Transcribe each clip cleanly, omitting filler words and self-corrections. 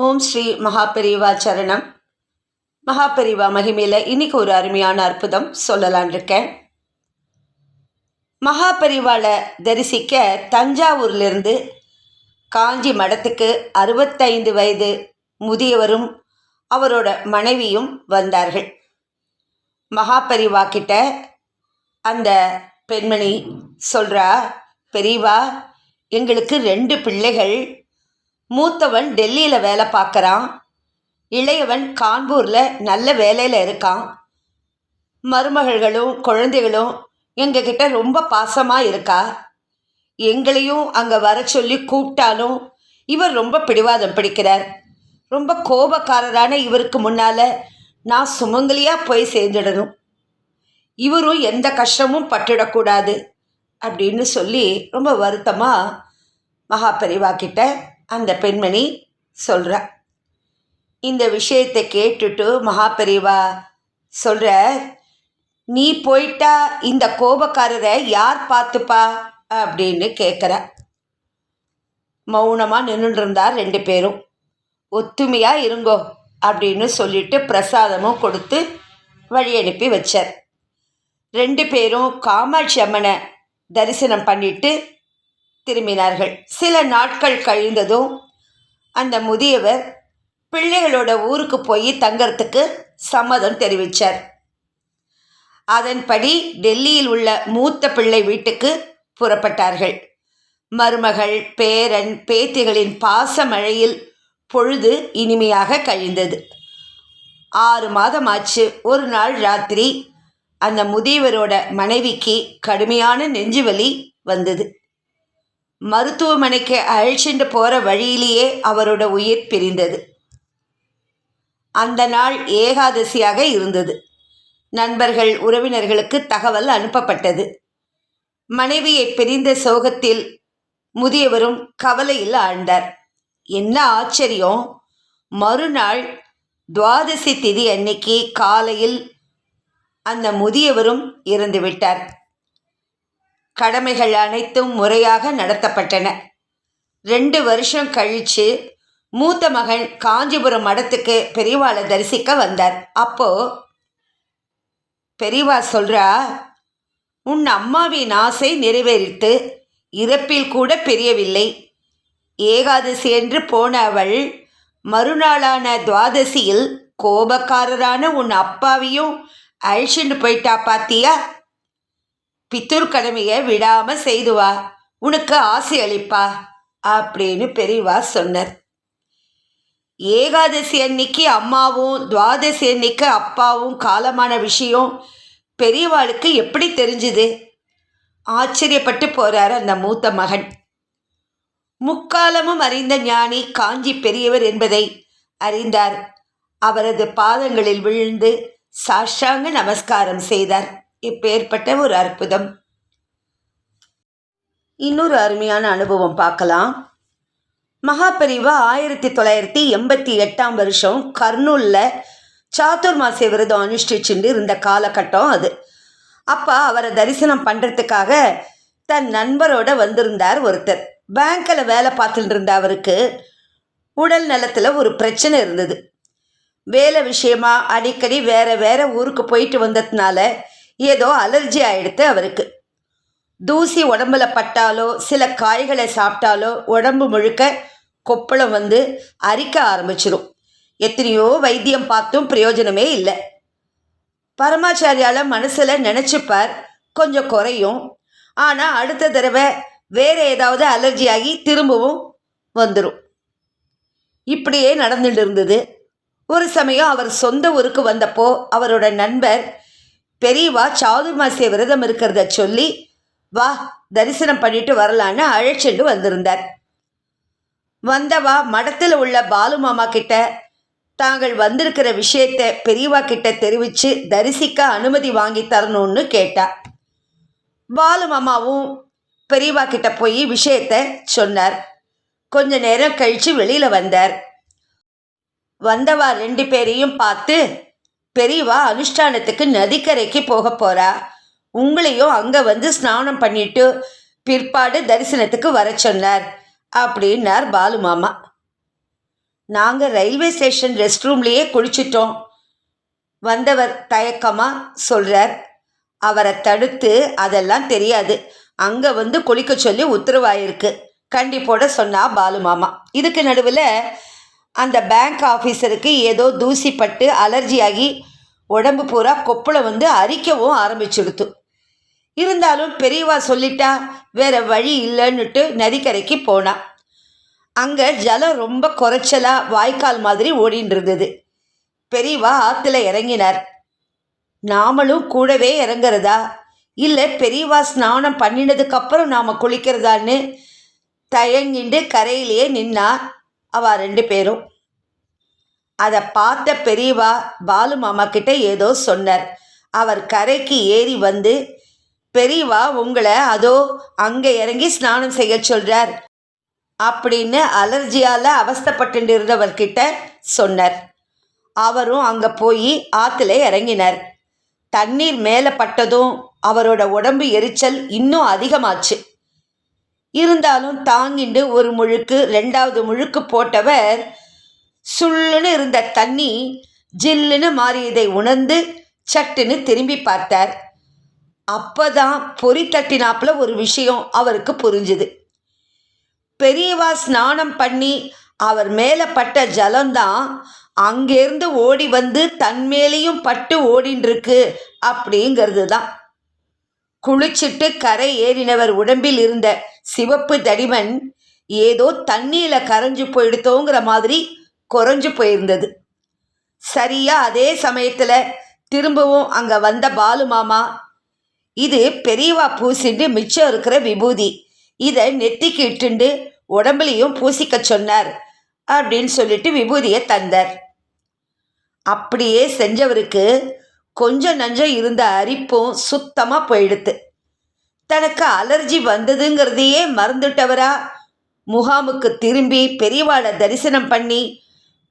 ஓம் ஸ்ரீ மகாபெரிவா சரணம். மகாபெரிவா மகிமையில் இன்னைக்கு ஒரு அருமையான அற்புதம் சொல்லலான் இருக்கேன். மகாபெரிவாளை தரிசிக்க தஞ்சாவூர்லேருந்து காஞ்சி மடத்துக்கு 65 வயது முதியவரும் அவரோட மனைவியும் வந்தார்கள். மகாபெரிவா கிட்ட அந்த பெண்மணி சொல்கிறா, பெரியவா, எங்களுக்கு 2 பிள்ளைகள். மூத்தவன் டெல்லியில் வேலை பார்க்குறான், இளையவன் கான்பூரில் நல்ல வேலையில் இருக்கான். மருமகள்களும் குழந்தைகளும் எங்ககிட்ட ரொம்ப பாசமாக இருக்கா. எங்களையும் அங்கே வர சொல்லி கூப்பிட்டாலும் இவர் ரொம்ப பிடிவாதம் பிடிக்கிறார். ரொம்ப கோபக்காரரான இவருக்கு முன்னால் நான் சுமங்கலியாக போய் சேர்ந்துடணும், இவரும் எந்த கஷ்டமும் பட்டுடக்கூடாது அப்படின்னு சொல்லி ரொம்ப வருத்தமாக மகாபெரிவா கிட்ட அந்த பெண்மணி சொல்கிறா. இந்த விஷயத்தை கேட்டுட்டு மகாபெரிவா சொல்கிற, நீ போயிட்டா இந்த கோபக்காரரை யார் பார்த்துப்பா அப்படின்னு கேட்குற. மௌனமாக நின்றுட்டு இருந்தார் 2 பேரும். ஒத்துமையாக இருங்கோ அப்படின்னு சொல்லிட்டு பிரசாதமும் கொடுத்து வழி அனுப்பி வச்சார். 2 பேரும் காமாட்சி அம்மனை தரிசனம் பண்ணிட்டு திரும்பினார்கள். சில நாட்கள் கழிந்ததும் அந்த முதியவர் பிள்ளைகளோட ஊருக்கு போய் தங்கறதுக்கு சம்மதம் தெரிவித்தார். அதன்படி டெல்லியில் உள்ள மூத்த பிள்ளை வீட்டுக்கு புறப்பட்டார்கள். மருமகள் பேரன் பேத்திகளின் பாச மழையில் பொழுது இனிமையாக கழிந்தது. 6 மாதம் ஆச்சு. ஒரு நாள் ராத்திரி அந்த முதியவரோட மனைவிக்கு கடுமையான நெஞ்சுவலி வந்தது. மருத்துவமனைக்கு அழைச்சிட்டு போகிற வழியிலேயே அவரோட உயிர் பிரிந்தது. அந்த நாள் ஏகாதசியாக இருந்தது. நண்பர்கள் உறவினர்களுக்கு தகவல் அனுப்பப்பட்டது. மனைவியை பிரிந்த சோகத்தில் முதியவரும் கவலையில் ஆழ்ந்தார். என்ன ஆச்சரியம், மறுநாள் துவாதசி திதி அன்னைக்கு காலையில் அந்த முதியவரும் இறந்துவிட்டார். கடமைகள் அனைத்தும் முறையாக நடத்தப்பட்டன. 2 வருஷம் கழித்து மூத்த மகன் காஞ்சிபுரம் மடத்துக்கு பெரியவாளை தரிசிக்க வந்தார். அப்போ பெரியவா சொல்கிறா, உன் அம்மாவின் ஆசை நிறைவேறித்து, இறப்பில் கூட பிரியவில்லை. ஏகாதசி என்று போன அவள் மறுநாளான துவாதசியில் கோபக்காரரான உன் அப்பாவையும் அழிச்சுட்டு போயிட்டா பாத்தியா. பித்தூர் கடமையை விடாமல் செய்துவா, உனக்கு ஆசை அளிப்பா அப்படின்னு பெரியவா சொன்னார். ஏகாதசி அன்னைக்கு அம்மாவும் துவாதசி அன்னைக்கு அப்பாவும் காலமான விஷயம் பெரியவாளுக்கு எப்படி தெரிஞ்சுது? ஆச்சரியப்பட்டு போகிறார் அந்த மூத்த மகன். முக்காலமும் அறிந்த ஞானி காஞ்சி பெரியவர் என்பதை அறிந்தார். அவரது பாதங்களில் விழுந்து சாஷ்டாங்க நமஸ்காரம் செய்தார். இப்பேற்பட்ட ஒரு அற்புதம். இன்னொரு அருமையான அனுபவம் பார்க்கலாம். மகாபெரிவா 1988 வருஷம் கர்னூலில் சாதுர்மாசிய விரதம் அனுஷ்டிச்சுட்டு இருந்த காலகட்டம் அது. அப்போ அவரை தரிசனம் பண்ணுறதுக்காக தன் நண்பரோட வந்திருந்தார் ஒருத்தர். பேங்க்கில் வேலை பார்த்துட்டு இருந்த அவருக்கு உடல் நலத்தில் ஒரு பிரச்சனை இருந்தது. வேலை விஷயமா அடிக்கடி வேற ஊருக்கு போயிட்டு வந்ததுனால ஏதோ அலர்ஜி ஆகிடுது அவருக்கு. தூசி உடம்புல பட்டாலோ சில காய்களை சாப்பிட்டாலோ உடம்பு முழுக்க கொப்பளம் வந்து அரிக்க ஆரம்பிச்சிடும். எத்தனையோ வைத்தியம் பார்த்தும் பிரயோஜனமே இல்லை. பரமாச்சாரியால் மனசில் நினச்சிப்பார், கொஞ்சம் குறையும். ஆனால் அடுத்த தடவை வேறு ஏதாவது அலர்ஜி ஆகி திரும்பவும் வந்துடும். இப்படியே நடந்துட்டு இருந்தது. ஒரு சமயம் அவர் சொந்த ஊருக்கு வந்தப்போ அவரோட நண்பர் பெரியவா சாதுர்மாசிய விரதம் இருக்கிறத சொல்லி, வா தரிசனம் பண்ணிட்டு வரலான்னு அழைச்சிட்டு வந்திருந்தார். வந்தவா மடத்தில் உள்ள பாலு மாமா கிட்ட தாங்கள் வந்திருக்கிற விஷயத்தை பெரியவா கிட்ட தெரிவித்து தரிசிக்க அனுமதி வாங்கி தரணும்னு கேட்டா. பாலு மாமாவும் பெரியவா கிட்ட போய் விஷயத்தை சொன்னார். கொஞ்ச நேரம் கழித்து வெளியில் வந்தார். வந்தவா 2 பேரையும் பார்த்து, பெரியவா அனுஷ்டானத்துக்கு நதிக்கரைக்கு போக போகிறா, உங்களையும் அங்கே வந்து ஸ்நானம் பண்ணிட்டு பிற்பாடு தரிசனத்துக்கு வர சொன்னார் அப்படின்னார் பாலு மாமா. நாங்கள் ரயில்வே ஸ்டேஷன் ரெஸ்ட் ரூம்லேயே குளிச்சிட்டோம். வந்தவர் தயக்கமாக சொல்கிறார். அவரை தடுத்து அதெல்லாம் தெரியாது, அங்கே வந்து குளிக்க சொல்லி உத்தரவாயிருக்கு கண்டிப்போட சொன்னா பாலு மாமா. இதுக்கு நடுவில் அந்த பேங்க் ஆஃபீஸருக்கு ஏதோ தூசிப்பட்டு அலர்ஜியாகி உடம்பு பூரா கொப்பளை வந்து அரிக்கவும் ஆரம்பிச்சுடுத்து. இருந்தாலும் பெரியவா சொல்லிட்டா வேற வழி இல்லைன்னுட்டு நதிக்கரைக்கு போனான். அங்கே ஜலம் ரொம்ப குறைச்சலாக வாய்க்கால் மாதிரி ஓடின்னு இருந்தது. பெரியவா ஆற்றுல இறங்கினார். நாமளும் கூடவே இறங்குறதா இல்லை பெரியவா ஸ்நானம் பண்ணினதுக்கப்புறம் நாம் குளிக்கிறதான்னு தயங்கிண்டு கரையிலேயே நின்னா அவ 2 பேரும். அதை பார்த்த பெரியவா பாலு மாமா கிட்ட ஏதோ சொன்னார். அவர் கரைக்கு ஏறி வந்து, பெரியவா உங்களை அதோ அங்கே இறங்கி ஸ்நானம் செய்ய சொல்கிறார் அப்படின்னு அலர்ஜியால் அவஸ்தப்பட்டு இருந்தவர்கிட்ட சொன்னார். அவரும் அங்கே போய் ஆற்றுல இறங்கினார். தண்ணீர் மேலே பட்டதும் அவரோட உடம்பு எரிச்சல் இன்னும் அதிகமாச்சு. இருந்தாலும் தாங்கிண்டு ஒரு முழுக்கு 2வது முழுக்கு போட்டவர் சுள்ளுன்னு இருந்த தண்ணி ஜில்லுன்னு மாறியதை உணர்ந்து சட்டுன்னு திரும்பி பார்த்தார். அப்போதான் பொறி தட்டினாப்புல ஒரு விஷயம் அவருக்கு புரிஞ்சுது. பெரியவா ஸ்நானம் பண்ணி அவர் மேலே பட்ட ஜலம்தான் அங்கேருந்து ஓடி வந்து தன் மேலேயும் பட்டு ஓடின்றிருக்கு அப்படிங்கிறது தான். குளிச்சுட்டு கரை ஏறினவர் உடம்பில் இருந்த சிவப்பு தடிமன் ஏதோ தண்ணியில் கரைஞ்சு போயிடுத்தோங்கிற மாதிரி குறைஞ்சு போயிருந்தது. சரியா அதே சமயத்தில் திரும்பவும் அங்கே வந்த பாலு மாமா, இது பெரியவா பூசிட்டு மிச்சம் இருக்கிற விபூதி, இதை நெத்திக்கு இட்டுண்டு உடம்புலையும் பூசிக்க சொன்னார் அப்படின்னு சொல்லிட்டு விபூதியை தந்தார். அப்படியே செஞ்சவருக்கு கொஞ்சம் நஞ்சம் இருந்த அரிப்பும் சுத்தமாக போயிடுத்து. தனக்கு அலர்ஜி வந்ததுங்கிறதையே மறந்துட்டவரா முகாமுக்கு திரும்பி பெரியவாளை தரிசனம் பண்ணி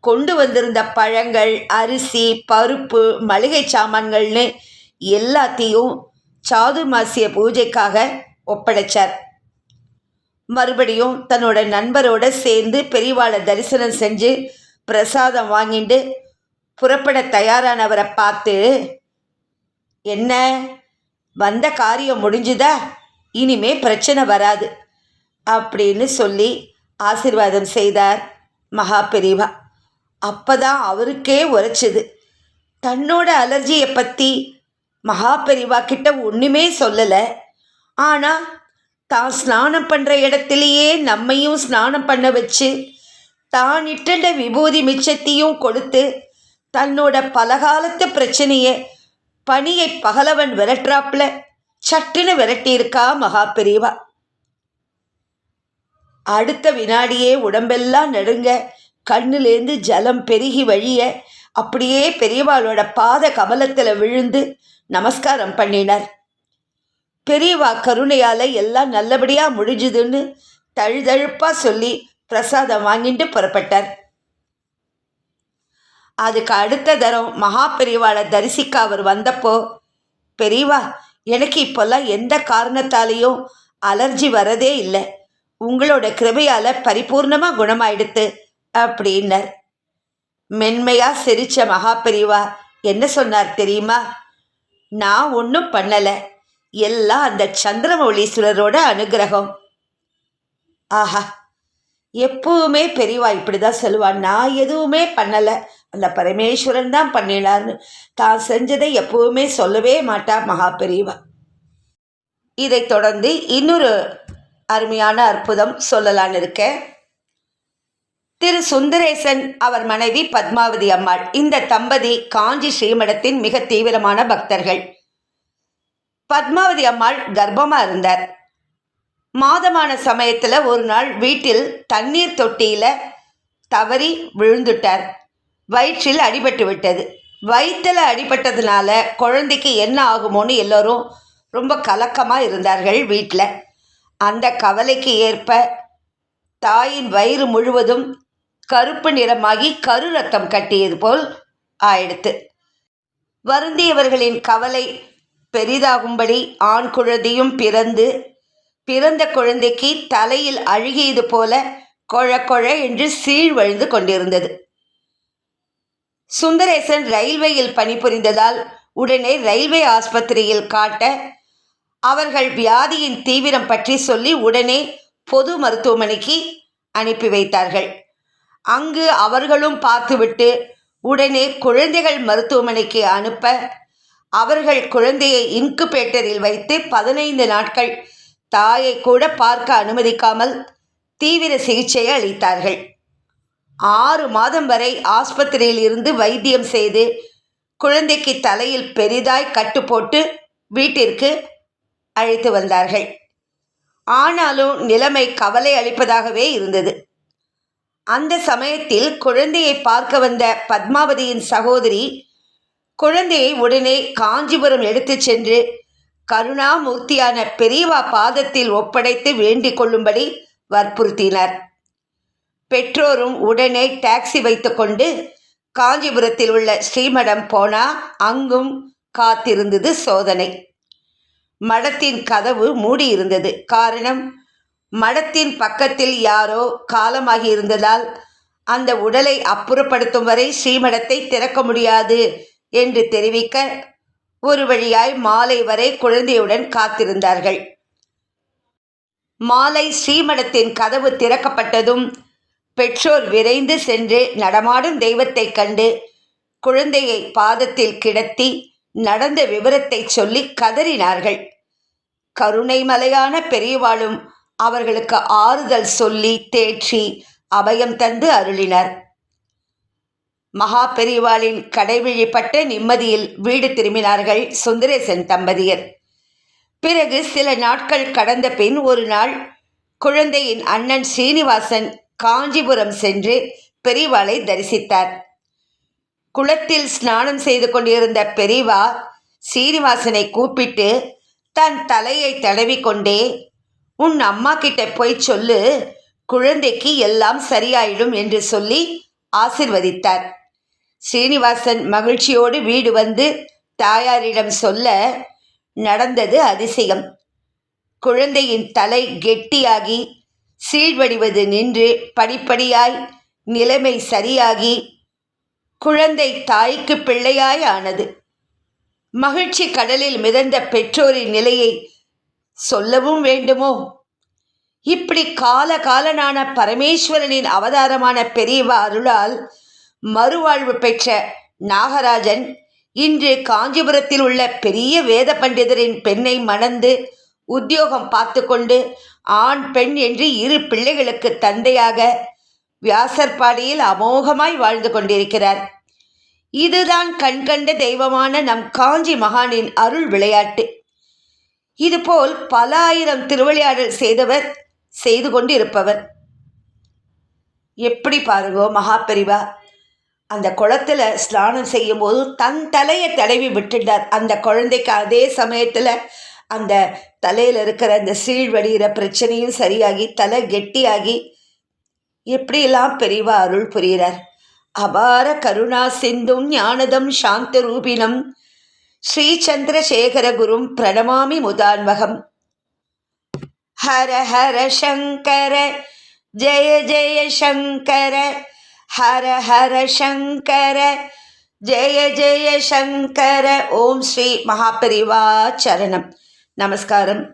கொண்டு வந்திருந்த பழங்கள், அரிசி, பருப்பு, மளிகை சாமான்கள்னு எல்லாத்தையும் சாதுர்மாசிய பூஜைக்காக ஒப்படைச்சார். மறுபடியும் தன்னோட நண்பரோட சேர்ந்து பெரியவாளை தரிசனம் செஞ்சு பிரசாதம் வாங்கிட்டு புறப்பட தயாரானவரை பார்த்து, என்ன வந்த காரியம் முடிஞ்சுதா, இனிமே பிரச்சனை வராது அப்படின்னு சொல்லி ஆசீர்வாதம் செய்தார் மகா பெரியவா. அப்போதான் அவருக்கே உரைச்சிது. தன்னோட அலர்ஜியை பற்றி மகா பெரியவா கிட்ட ஒன்றுமே சொல்லலை. ஆனால் தான் ஸ்நானம் பண்ணுற இடத்துலையே நம்மையும் ஸ்நானம் பண்ண வச்சு தான் இட்ட விபூதி மிச்சத்தையும் கொடுத்து தன்னோட பலகாலத்து பிரச்சனையை பணியை பகலவன் விரட்டுறாப்புல சட்டுன்னு விரட்டியிருக்கா மகா பெரியவா. அடுத்த வினாடியே உடம்பெல்லாம் நடுங்க, கண்ணுலேருந்து ஜலம் பெருகி வழிய அப்படியே பெரியவாளோட பாத கமலத்தில் விழுந்து நமஸ்காரம் பண்ணினார். பெரியவா கருணையால் எல்லாம் நல்லபடியாக முடிஞ்சுதுன்னு தழுதழுப்பாக சொல்லி பிரசாதம் வாங்கிட்டு புறப்பட்டார். அதுக்கு அடுத்த தரம் மகா பெரியவாளை தரிசிக்க அவர் வந்தப்போ, பெரியவா எனக்கு இப்போல்லாம் எந்த காரணத்தாலேயும் அலர்ஜி வரதே இல்லை, உங்களோட கிருபையால் பரிபூர்ணமாக குணமாயிடுத்து அப்படின்னார். மென்மையாக சிரித்த மகா பெரியவா என்ன சொன்னார் தெரியுமா? நான் ஒன்றும் பண்ணலை, எல்லாம் அந்த சந்திரமௌலீஸ்வரரோட அனுகிரகம். ஆஹா, எப்பவுமே பெரியவா இப்படி தான் சொல்லுவான், நான் எதுவுமே பண்ணலை, அந்த பரமேஸ்வரன் தான் பண்ணினார்னு தான் செஞ்சதை எப்பவுமே சொல்லவே மாட்டா மகா பெரியவா. இதை தொடர்ந்து இன்னொரு அருமையான அற்புதம் சொல்லலான்னு இருக்கேன். திரு சுந்தரேசன் அவர் மனைவி பத்மாவதி அம்மாள், இந்த தம்பதி காஞ்சி ஸ்ரீமடத்தின் மிக தீவிரமான பக்தர்கள். பத்மாவதி அம்மாள் கர்ப்பமாக இருந்தார். மாதமான சமயத்தில் ஒரு நாள் வீட்டில் தண்ணீர் தொட்டியில் தவறி விழுந்துட்டார். வயிற்றில் அடிபட்டு விட்டது. வயிற்றில் அடிபட்டதுனால குழந்தைக்கு என்ன ஆகுமோன்னு எல்லோரும் ரொம்ப கலக்கமாக இருந்தார்கள் வீட்டில். அந்த கவலைக்கு ஏற்ப தாயின் வயிறு முழுவதும் கருப்பு நிறமாகி கரு ரத்தம் கட்டியது போல் ஆயிடுத்து. வருந்தியவர்களின் கவலை பெரிதாகும்படி ஆண் குழந்தையும் பிறந்த குழந்தைக்கு தலையில் அழுகியது போல கொழ கொழ என்று சீழ்வழிந்து கொண்டிருந்தது. சுந்தரேசன் ரயில்வேயில் பணிபுரிந்ததால் உடனே ரயில்வே ஆஸ்பத்திரியில் காட்ட அவர்கள் வியாதியின் தீவிரம் பற்றி சொல்லி உடனே பொது மருத்துவமனைக்கு அனுப்பி வைத்தார்கள். அங்கு அவர்களும் பார்த்துவிட்டு உடனே குழந்தைகள் மருத்துவமனைக்கு அனுப்ப அவர்கள் குழந்தையை இன்குபேட்டரில் வைத்து 15 நாட்கள் தாயை கூட பார்க்க அனுமதிக்காமல் தீவிர சிகிச்சையை அளித்தார்கள். 6 மாதம் வரை ஆஸ்பத்திரியில் இருந்து வைத்தியம் செய்து குழந்தைக்கு தலையில் பெரிதாய் கட்டு போட்டு வீட்டிற்கு அழைத்து வந்தார்கள். ஆனாலும் நிலைமை கவலை அளிப்பதாகவே இருந்தது. அந்த சமயத்தில் குழந்தையை பார்க்க வந்த பத்மாவதியின் சகோதரி குழந்தையை உடனே காஞ்சிபுரம் எடுத்துச் சென்று கருணாமூர்த்தியான பெரியவா பாதத்தில் ஒப்படைத்து வேண்டிக் கொள்ளும்படி வற்புறுத்தினார். பெற்றோரும் உடனே டாக்ஸி வைத்துக்கொண்டு காஞ்சிபுரத்தில் உள்ள ஸ்ரீமடம் போனா அங்கும் காத்திருந்தது சோதனை. மடத்தின் கதவு மூடியிருந்தது. காரணம், மடத்தின் பக்கத்தில் யாரோ காலமாகி இருந்ததால் அந்த உடலை அப்புறப்படுத்தும் வரை ஸ்ரீமடத்தை திறக்க முடியாது என்று தெரிவிக்க ஒரு வழியாய் மாலை வரை குழந்தையுடன் காத்திருந்தார்கள். மாலை ஸ்ரீமடத்தின் கதவு திறக்கப்பட்டதும் பெற்றோர் விரைந்து சென்று நடமாடும் தெய்வத்தை கண்டு குழந்தையை பாதத்தில் கிடத்தி நடந்த விவரத்தை சொல்லி கதறினார்கள். கருணை மலையான பெரியவாளும் அவர்களுக்கு ஆறுதல் சொல்லி தேற்றி அபயம் தந்து அருளினார். மகா பெரியவாளின் கடைவிழிப்பட்ட நிம்மதியில் வீடு திரும்பினார்கள் சுந்தரேசன் தம்பதியர். பிறகு சில நாட்கள் கடந்த பின் ஒரு நாள் குழந்தையின் அண்ணன் ஸ்ரீனிவாசன் காஞ்சிபுரம் சென்று பெரியவாளை தரிசித்தார். குளத்தில் ஸ்நானம் செய்து கொண்டிருந்த பெரியவா ஸ்ரீனிவாசனை கூப்பிட்டு தன் தலையை தடவிக்கொண்டே, உன் அம்மா கிட்ட போய் சொல்லு, குழந்தைக்கு எல்லாம் சரியாயிடும் என்று சொல்லி ஆசிர்வதித்தார். ஸ்ரீனிவாசன் மகிழ்ச்சியோடு வீடு வந்து தாயாரிடம் சொல்ல நடந்தது அதிசயம். குழந்தையின் தலை கெட்டியாகி சீழ்வடிவது நின்று படிப்படியாய் நிலைமை சரியாகி குழந்தை தாய்க்கு பிள்ளையாய் ஆனது. மகிழ்ச்சி கடலில் மிதந்த பெற்றோரின் நிலையை சொல்லவும் வேண்டுமோ? இப்படி காலகாலனான பரமேஸ்வரனின் அவதாரமான பெரியவா அருளால் மறுவாழ்வு பெற்ற நாகராஜன் இன்று காஞ்சிபுரத்தில் உள்ள பெரிய வேத பண்டிதரின் பெண்ணை மணந்து உத்தியோகம் பார்த்து கொண்டு ஆண் பெண் என்று 2 பிள்ளைகளுக்கு தந்தையாக வியாசர்பாடியில் அமோகமாய் வாழ்ந்து கொண்டிருக்கிறார். இதுதான் கண்கண்ட தெய்வமான நம் காஞ்சி மகானின் அருள் விளையாட்டு. இதுபோல் பல ஆயிரம் திருவிளையாடல் செய்தவர், செய்து கொண்டு இருப்பவர். எப்படி பாருங்கோ மகாபெரிவா அந்த குளத்தில் ஸ்நானம் செய்யும் போது தன் தலையை தடவி விட்டுட்டார் அந்த குழந்தைக்கு. அதே சமயத்தில் அந்த தலையில் இருக்கிற அந்த சீழ்வடிகிற பிரச்சனையும் சரியாகி தலை கெட்டியாகி எப்படியெல்லாம் பெரியவா அருள் புரிகிறார். அபார கருணா சிந்தும் ஞானதம் சாந்த ரூபினம் ஸ்ரீ சந்திரசேகர குரும் பிரணமாமி முதான்வகம். ஹர ஹர சங்கர ஜெய ஜெய சங்கர, ஹர ஹர சங்கர ஜெய ஜெய சங்கர. ஓம் ஸ்ரீ மகாபெரிவா சரணம். நமஸ்காரம்.